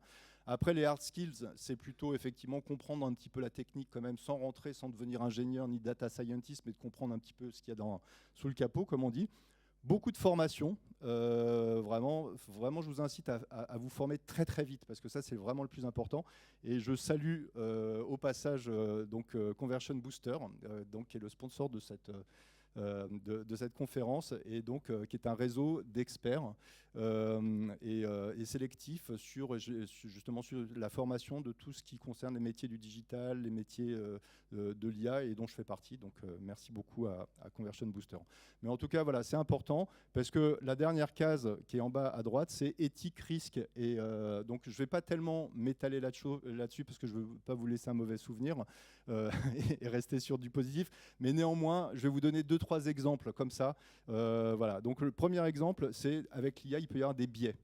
Après, les hard skills, c'est plutôt effectivement comprendre un petit peu la technique quand même, sans rentrer, sans devenir ingénieur ni data scientist, mais de comprendre un petit peu ce qu'il y a sous le capot, comme on dit. Beaucoup de formation, vraiment, je vous incite à vous former très très vite parce que ça c'est vraiment le plus important. Et je salue au passage Conversion Booster, qui est le sponsor de cette conférence et donc qui est un réseau d'experts et sélectifs justement sur la formation de tout ce qui concerne les métiers du digital, les métiers de l'IA et dont je fais partie. Donc merci beaucoup à Conversion Booster. Mais en tout cas, voilà, c'est important parce que la dernière case qui est en bas à droite, c'est éthique, risque. Et donc je ne vais pas tellement m'étaler là-dessus parce que je ne veux pas vous laisser un mauvais souvenir et rester sur du positif. Mais néanmoins, je vais vous donner 2-3 exemples comme ça. Voilà. Donc le premier exemple, c'est avec l'IA, il peut y avoir des biais.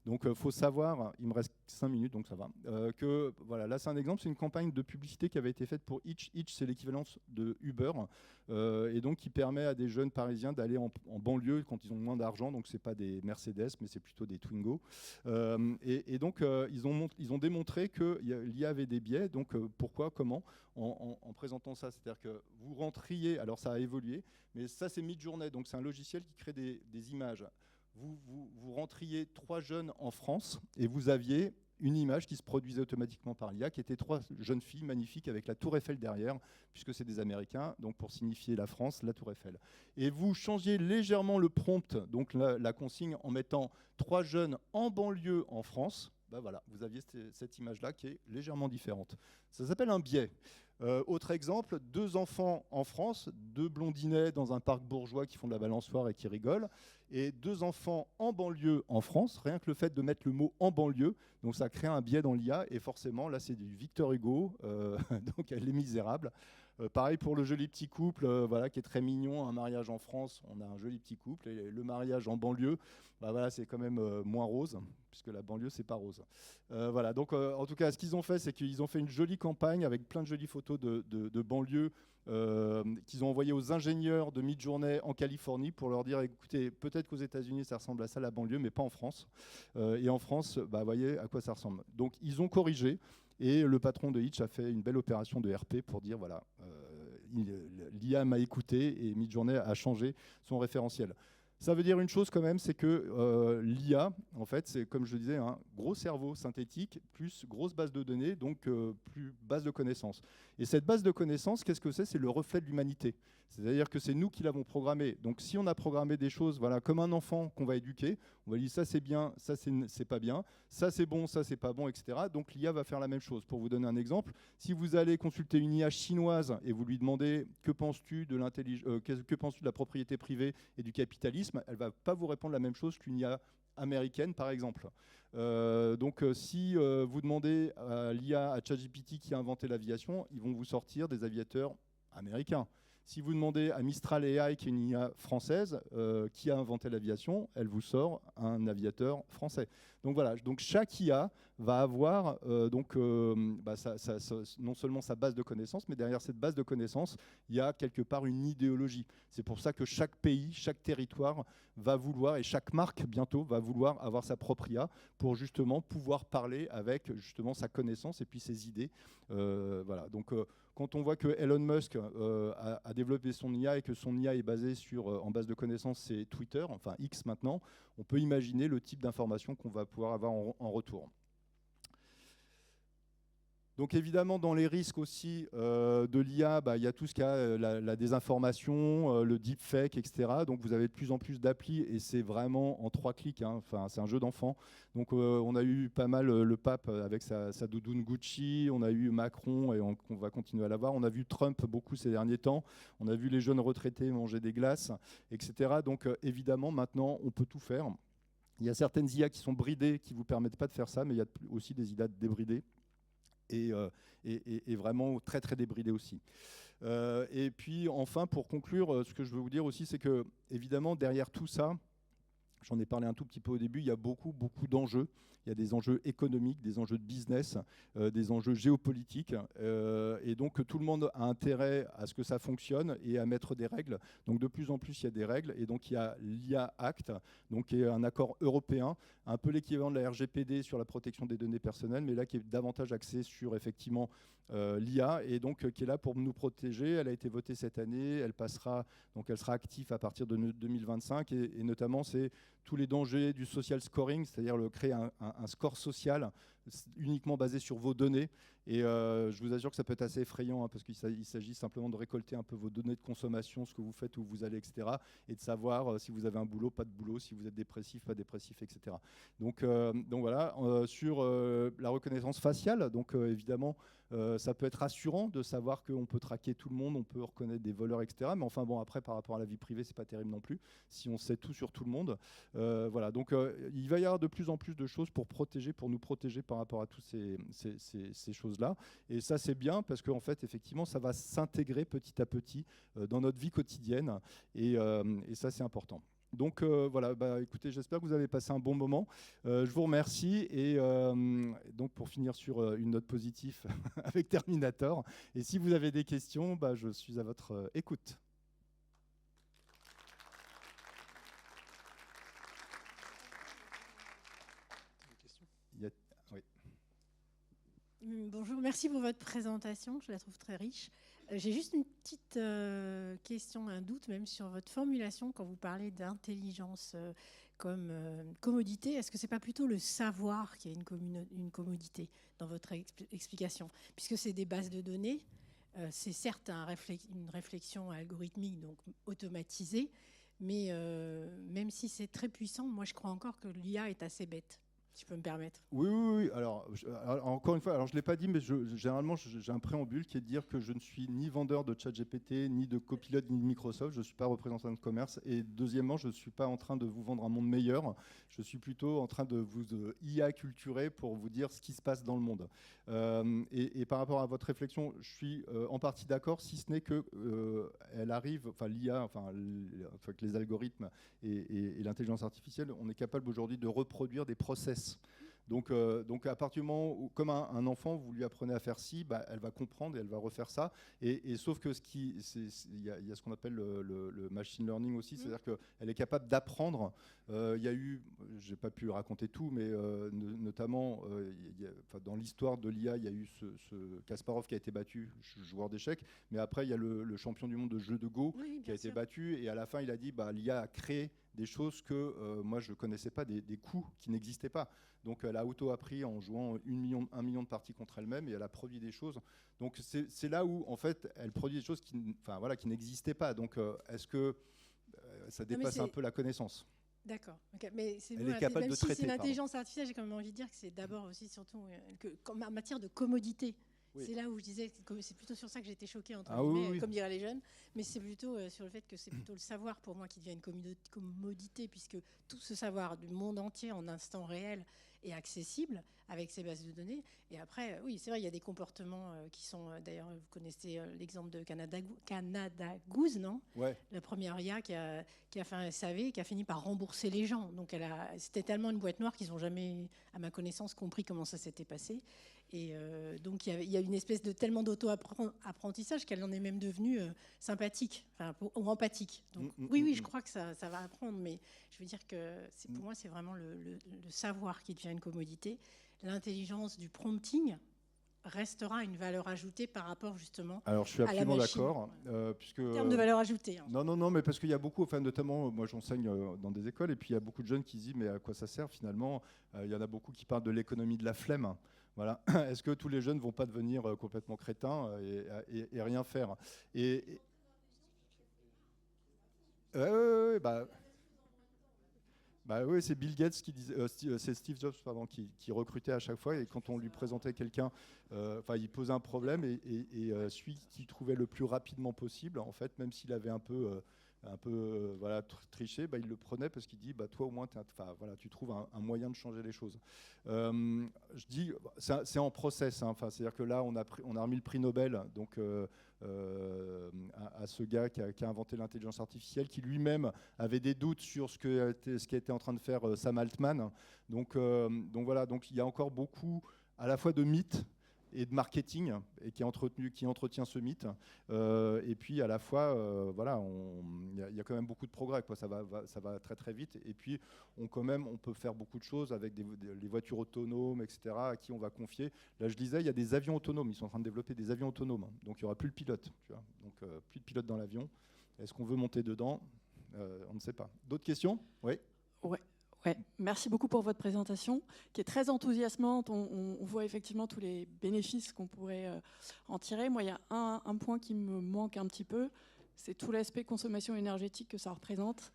Donc il faut savoir, il me reste 5 minutes donc ça va, que voilà, là c'est un exemple, c'est une campagne de publicité qui avait été faite pour Hitch. Hitch c'est l'équivalence de Uber et donc qui permet à des jeunes parisiens d'aller en banlieue quand ils ont moins d'argent, donc c'est pas des Mercedes mais c'est plutôt des Twingo. Et donc ils ont démontré qu'il y avait des biais, donc pourquoi, comment, en présentant ça, c'est-à-dire que vous rentriez, alors ça a évolué, mais ça c'est Midjourney, donc c'est un logiciel qui crée des images. Vous rentriez 3 jeunes en France et vous aviez une image qui se produisait automatiquement par l'IA, qui était 3 jeunes filles magnifiques avec la tour Eiffel derrière, puisque c'est des Américains, donc pour signifier la France, la tour Eiffel. Et vous changiez légèrement le prompt, donc la consigne, en mettant 3 jeunes en banlieue en France. Ben voilà, vous aviez cette image-là qui est légèrement différente. Ça s'appelle un biais. Autre exemple, 2 enfants en France, 2 blondinets dans un parc bourgeois qui font de la balançoire et qui rigolent, et 2 enfants en banlieue en France. Rien que le fait de mettre le mot en banlieue, donc ça crée un biais dans l'IA, et forcément là c'est du Victor Hugo, donc Elle est misérable. Pareil pour le joli petit couple, voilà, qui est très mignon, un mariage en France, on a un joli petit couple, et le mariage en banlieue, bah voilà, c'est quand même moins rose, puisque la banlieue c'est pas rose. Voilà, donc en tout cas ce qu'ils ont fait, c'est qu'ils ont fait une jolie campagne avec plein de jolies photos de banlieue qu'ils ont envoyées aux ingénieurs de Midjourney en Californie pour leur dire, écoutez, peut-être qu'aux États-Unis ça ressemble à ça la banlieue, mais pas en France. Et en France, bah voyez à quoi ça ressemble. Donc ils ont corrigé. Et le patron de Hitch a fait une belle opération de RP pour dire, voilà, l'IA m'a écouté et Midjourney a changé son référentiel. Ça veut dire une chose quand même, c'est que l'IA, en fait, c'est comme je le disais, un gros cerveau synthétique plus grosse base de données, donc plus base de connaissances. Et cette base de connaissances, qu'est-ce que c'est ? C'est le reflet de l'humanité. C'est-à-dire que c'est nous qui l'avons programmé. Donc si on a programmé des choses, voilà, comme un enfant qu'on va éduquer, on va dire ça c'est bien, ça c'est pas bien, ça c'est bon, ça c'est pas bon, etc. Donc l'IA va faire la même chose. Pour vous donner un exemple, si vous allez consulter une IA chinoise et vous lui demandez que penses-tu de que penses-tu de la propriété privée et du capitalisme, elle va pas vous répondre la même chose qu'une IA américaine par exemple. Donc si vous demandez à l'IA, à ChatGPT qui a inventé l'aviation, ils vont vous sortir des aviateurs américains. Si vous demandez à Mistral AI, qui est une IA française, qui a inventé l'aviation, elle vous sort un aviateur français. Donc voilà, donc chaque IA va avoir non seulement sa base de connaissances, mais derrière cette base de connaissances, il y a quelque part une idéologie. C'est pour ça que chaque pays, chaque territoire va vouloir, et chaque marque bientôt va vouloir avoir sa propre IA pour justement pouvoir parler avec justement sa connaissance et puis ses idées. Voilà, donc quand on voit que Elon Musk a développé son IA et que son IA est basée en base de connaissances, c'est Twitter, enfin X maintenant, on peut imaginer le type d'information qu'on va pouvoir avoir en retour. Donc évidemment, dans les risques aussi de l'IA, il y a tout ce qu'il y a, la désinformation, le deepfake, etc. Donc vous avez de plus en plus d'applis et c'est vraiment en 3 clics. Hein. Enfin, c'est un jeu d'enfant. Donc on a eu pas mal le pape avec sa doudoune Gucci, on a eu Macron et on va continuer à l'avoir. On a vu Trump beaucoup ces derniers temps. On a vu les jeunes retraités manger des glaces, etc. Donc évidemment, maintenant, on peut tout faire. Il y a certaines IA qui sont bridées, qui ne vous permettent pas de faire ça, mais il y a aussi des IA débridées. Et vraiment très très débridé aussi. Et puis enfin, pour conclure, ce que je veux vous dire aussi, c'est que évidemment derrière tout ça, j'en ai parlé un tout petit peu au début, il y a beaucoup d'enjeux. Il y a des enjeux économiques, des enjeux de business, des enjeux géopolitiques. Et donc tout le monde a intérêt à ce que ça fonctionne et à mettre des règles. Donc de plus en plus, il y a des règles. Et donc il y a l'IA Act, donc, qui est un accord européen, un peu l'équivalent de la RGPD sur la protection des données personnelles, mais là qui est davantage axé sur effectivement l'IA, et donc qui est là pour nous protéger. Elle a été votée cette année, elle sera active à partir de 2025, et notamment c'est tous les dangers du social scoring, c'est-à-dire créer un score social uniquement basé sur vos données. Et je vous assure que ça peut être assez effrayant, hein, parce qu'il s'agit simplement de récolter un peu vos données de consommation, ce que vous faites, où vous allez, etc. Et de savoir si vous avez un boulot, pas de boulot, si vous êtes dépressif, pas dépressif, etc. Donc voilà, sur la reconnaissance faciale, donc évidemment, ça peut être rassurant de savoir qu'on peut traquer tout le monde, on peut reconnaître des voleurs, etc. Mais enfin bon, après, par rapport à la vie privée, c'est pas terrible non plus, si on sait tout sur tout le monde. Voilà, donc il va y avoir de plus en plus de choses pour nous protéger par rapport à toutes ces choses-là. Et ça, c'est bien parce qu'en fait, effectivement, ça va s'intégrer petit à petit dans notre vie quotidienne. Et ça, c'est important. Donc voilà, écoutez, j'espère que vous avez passé un bon moment. Je vous remercie et donc pour finir sur une note positive avec Terminator. Et si vous avez des questions, je suis à votre écoute. Oui. Bonjour, merci pour votre présentation, je la trouve très riche. J'ai juste une petite question, un doute même sur votre formulation quand vous parlez d'intelligence comme commodité. Est-ce que ce n'est pas plutôt le savoir qui est une commodité dans votre explication? Puisque c'est des bases de données, c'est certes une réflexion algorithmique, donc automatisée, mais même si c'est très puissant, moi je crois encore que l'IA est assez bête. Si je peux me permettre. Oui. Alors, encore une fois, je ne l'ai pas dit, mais généralement, j'ai un préambule qui est de dire que je ne suis ni vendeur de ChatGPT, ni de Copilot, ni de Microsoft. Je ne suis pas représentant de commerce. Et deuxièmement, je ne suis pas en train de vous vendre un monde meilleur. Je suis plutôt en train de vous IA culturer pour vous dire ce qui se passe dans le monde. Et par rapport à votre réflexion, je suis en partie d'accord, si ce n'est que elle arrive, l'IA, que les algorithmes et l'intelligence artificielle, on est capable aujourd'hui de reproduire des process. Donc à partir du moment où, comme un enfant, vous lui apprenez à faire ci, elle va comprendre et elle va refaire ça. Et sauf que il y a ce qu'on appelle le machine learning aussi, c'est-à-dire qu'elle est capable d'apprendre. Il y a eu, j'ai pas pu raconter tout, mais notamment dans l'histoire de l'IA, il y a eu ce Kasparov qui a été battu, joueur d'échecs, mais après il y a le champion du monde de jeu de Go qui a été battu, et à la fin il a dit l'IA a créé des choses que moi je ne connaissais pas, des coups qui n'existaient pas. Donc elle a auto-appris en jouant 1 million de parties contre elle-même, et elle a produit des choses. Donc c'est là où en fait elle produit des choses qui n'existaient pas. Donc est-ce que ça dépasse un peu la connaissance? D'accord. Okay. Mais elle est capable même de si traiter. C'est l'intelligence artificielle, j'ai quand même envie de dire que c'est d'abord aussi surtout en matière de commodité. Oui. C'est là où je disais que c'est plutôt sur ça que j'étais choquée, entre guillemets, oui. Comme diraient les jeunes, mais c'est plutôt sur le fait que c'est plutôt le savoir pour moi qui devient une commodité, puisque tout ce savoir du monde entier en instant réel est accessible avec ces bases de données. Et après, oui, c'est vrai, il y a des comportements qui sont, d'ailleurs, vous connaissez l'exemple de Canada Goose, non? Ouais. La première IA qui a fait un SAV et qui a fini par rembourser les gens. Donc c'était tellement une boîte noire qu'ils n'ont jamais, à ma connaissance, compris comment ça s'était passé. Et donc il y a une espèce de tellement d'auto-apprentissage qu'elle en est même devenue sympathique, ou empathique. Donc oui, je crois que ça va apprendre, mais je veux dire que pour moi c'est vraiment le savoir qui devient une commodité. L'intelligence du prompting restera une valeur ajoutée par rapport justement à la machine. Alors je suis absolument d'accord. Puisque, en termes de valeur ajoutée. Non, mais parce qu'il y a beaucoup, notamment moi j'enseigne dans des écoles, et puis il y a beaucoup de jeunes qui se disent mais à quoi ça sert finalement? Il y en a beaucoup qui parlent de l'économie de la flemme. Voilà. Est-ce que tous les jeunes ne vont pas devenir complètement crétins et rien faire? Oui, c'est Bill Gates qui disait, c'est Steve Jobs qui recrutait à chaque fois, et quand on lui présentait quelqu'un, il posait un problème et celui qui trouvait le plus rapidement possible, en fait, même s'il avait un peu triché, il le prenait parce qu'il dit toi au moins tu trouves un moyen de changer les choses. Je dis c'est en process, c'est-à-dire que là on a remis le prix Nobel donc à ce gars qui a inventé l'intelligence artificielle, qui lui-même avait des doutes sur ce qu'était en train de faire Sam Altman. Donc voilà, donc il y a encore beaucoup à la fois de mythes et de marketing, et qui entretient ce mythe, et puis à la fois il y a quand même beaucoup de progrès, ça va très très vite, et puis on peut faire beaucoup de choses avec les voitures autonomes, etc., à qui on va confier. Là je disais, il y a des avions autonomes, ils sont en train de développer des avions autonomes, donc il n'y aura plus le pilote, donc plus de pilote dans l'avion. Est-ce qu'on veut monter dedans? On ne sait pas. D'autres questions? Oui. Ouais, merci beaucoup pour votre présentation, qui est très enthousiasmante. On voit effectivement tous les bénéfices qu'on pourrait en tirer. Moi, il y a un point qui me manque un petit peu, c'est tout l'aspect consommation énergétique que ça représente,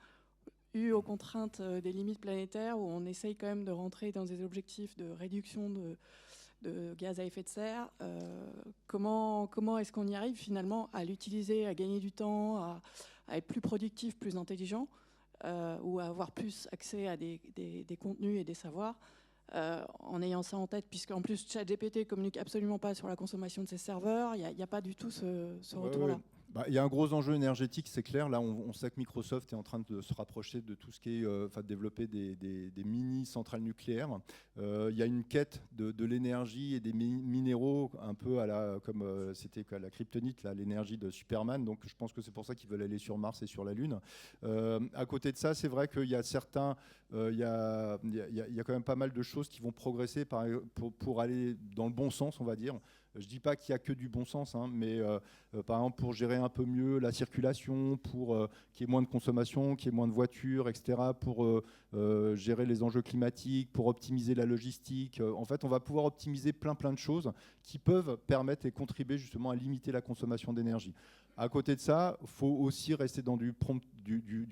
eu aux contraintes des limites planétaires, où on essaye quand même de rentrer dans des objectifs de réduction de gaz à effet de serre. Comment est-ce qu'on y arrive finalement à l'utiliser, à gagner du temps, à être plus productif, plus intelligent, ou à avoir plus accès à des contenus et des savoirs, en ayant ça en tête, puisqu'en plus ChatGPT ne communique absolument pas sur la consommation de ses serveurs, il n'y a pas du tout ce retour-là. Il y a un gros enjeu énergétique, c'est clair. Là, on sait que Microsoft est en train de se rapprocher de tout ce qui est, de développer des mini-centrales nucléaires. Il y a une quête de l'énergie et des minéraux, un peu comme c'était la kryptonite, l'énergie de Superman. Donc, je pense que c'est pour ça qu'ils veulent aller sur Mars et sur la Lune. À côté de ça, c'est vrai qu'il y a il y a quand même pas mal de choses qui vont progresser pour aller dans le bon sens, on va dire. Je ne dis pas qu'il n'y a que du bon sens, hein, mais par exemple pour gérer un peu mieux la circulation, pour qu'il y ait moins de consommation, qu'il y ait moins de voitures, etc., pour gérer les enjeux climatiques, pour optimiser la logistique. En fait, on va pouvoir optimiser plein de choses qui peuvent permettre et contribuer justement à limiter la consommation d'énergie. À côté de ça, il faut aussi rester dans du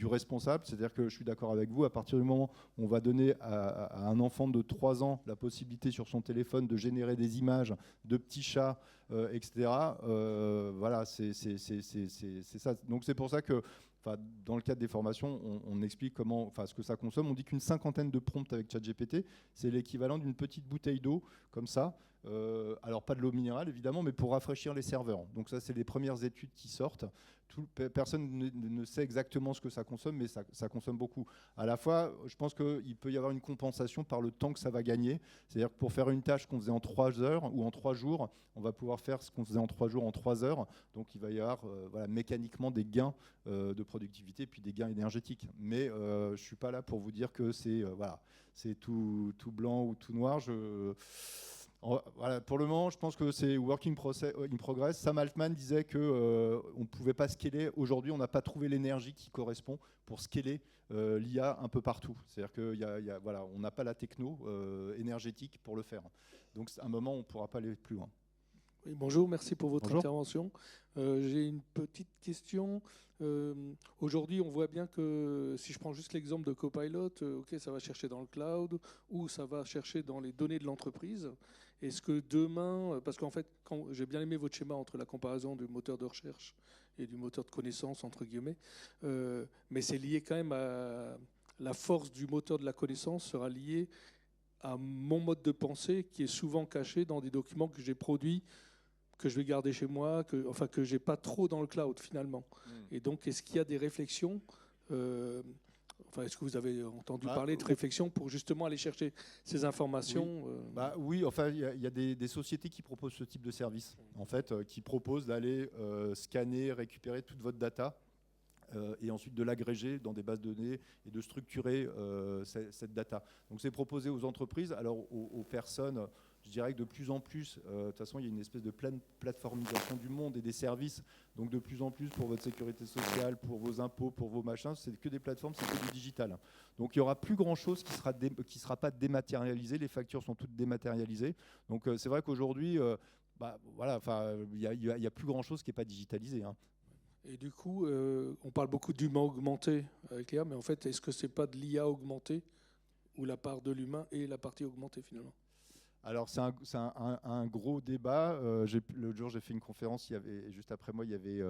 responsable, c'est-à-dire que je suis d'accord avec vous, à partir du moment où on va donner à un enfant de 3 ans la possibilité sur son téléphone de générer des images de petits chats, etc., voilà, c'est ça. Donc c'est pour ça que dans le cadre des formations, on explique ce que ça consomme. On dit qu'une 50aine de prompts avec ChatGPT, c'est l'équivalent d'une petite bouteille d'eau, comme ça. Alors pas de l'eau minérale évidemment, mais pour rafraîchir les serveurs. Donc ça, c'est les premières études qui sortent. Personne ne sait exactement ce que ça consomme, mais ça consomme beaucoup. À la fois, je pense qu'il peut y avoir une compensation par le temps que ça va gagner. C'est-à-dire que pour faire une tâche qu'on faisait en 3 heures ou en 3 jours, on va pouvoir faire ce qu'on faisait en 3 jours en 3 heures. Donc il va y avoir mécaniquement des gains de productivité, puis des gains énergétiques. Mais je ne suis pas là pour vous dire que c'est tout blanc ou tout noir. Voilà, pour le moment, je pense que c'est working in progress. Sam Altman disait qu'on ne pouvait pas scaler. Aujourd'hui, on n'a pas trouvé l'énergie qui correspond pour scaler l'IA un peu partout. C'est-à-dire qu'on n'a pas la techno énergétique pour le faire. Donc, à un moment, on ne pourra pas aller plus loin. Oui, bonjour, merci pour votre Bonjour. intervention. J'ai une petite question. Aujourd'hui, on voit bien que si je prends juste l'exemple de Copilot, ça va chercher dans le cloud ou ça va chercher dans les données de l'entreprise. Est-ce que demain, parce qu'en fait, j'ai bien aimé votre schéma entre la comparaison du moteur de recherche et du moteur de connaissance, entre guillemets, mais c'est lié quand même à la force du moteur de la connaissance sera liée à mon mode de pensée qui est souvent caché dans des documents que j'ai produits, que je vais garder chez moi, que je n'ai pas trop dans le cloud finalement. Et donc, est-ce qu'il y a des réflexions est-ce que vous avez entendu parler de réflexions pour justement aller chercher ces informations Oui, il y a des sociétés qui proposent ce type de service, en fait, qui proposent d'aller scanner, récupérer toute votre data et ensuite de l'agréger dans des bases de données et de structurer cette data. Donc c'est proposé aux entreprises, alors aux personnes. Je dirais que de plus en plus, de toute façon, il y a une espèce de plateformisation du monde et des services. Donc de plus en plus, pour votre sécurité sociale, pour vos impôts, pour vos machins, c'est que des plateformes, c'est que du digital. Donc il n'y aura plus grand-chose qui sera pas dématérialisé. Les factures sont toutes dématérialisées. Donc c'est vrai qu'aujourd'hui, il y a plus grand-chose qui n'est pas digitalisé, hein. Et du coup, on parle beaucoup d'humain augmenté avec l'IA, mais en fait, est-ce que c'est pas de l'IA augmentée où la part de l'humain est la partie augmentée finalement? Alors c'est un gros débat. L'autre jour j'ai fait une conférence, juste après moi il y avait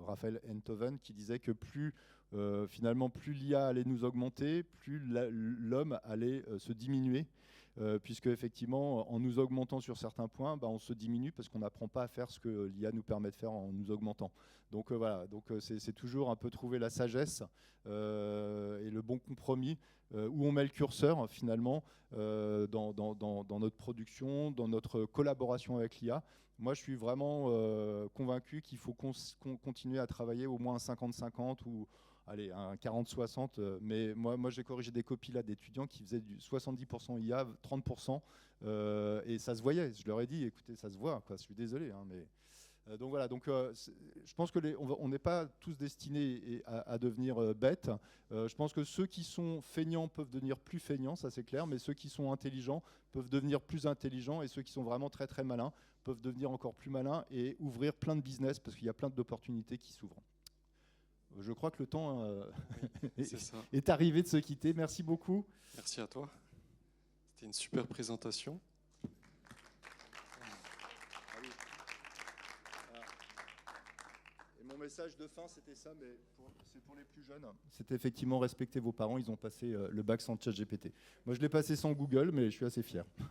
Raphaël Enthoven qui disait que plus l'IA allait nous augmenter, plus l'homme allait se diminuer. Puisque effectivement, en nous augmentant sur certains points, on se diminue parce qu'on n'apprend pas à faire ce que l'IA nous permet de faire en nous augmentant. Donc c'est toujours un peu trouver la sagesse et le bon compromis où on met le curseur finalement dans notre production, dans notre collaboration avec l'IA. Moi, je suis vraiment convaincu qu'il faut continuer à travailler au moins un 50-50 ou un 40-60, mais moi j'ai corrigé des copies là d'étudiants qui faisaient du 70% IA, 30%, et ça se voyait. Je leur ai dit, écoutez, ça se voit, quoi. Je suis désolé, hein, mais donc voilà. Donc je pense que on n'est pas tous destinés à devenir bêtes. Je pense que ceux qui sont feignants peuvent devenir plus feignants, ça c'est clair, mais ceux qui sont intelligents peuvent devenir plus intelligents, et ceux qui sont vraiment très très malins peuvent devenir encore plus malins et ouvrir plein de business parce qu'il y a plein d'opportunités qui s'ouvrent. Je crois que le temps est arrivé de se quitter. Merci beaucoup. Merci à toi. C'était une super présentation. Et mon message de fin, c'était ça, mais c'est pour les plus jeunes. C'était effectivement respecter vos parents. Ils ont passé le bac sans ChatGPT. Moi, je l'ai passé sans Google, mais je suis assez fier.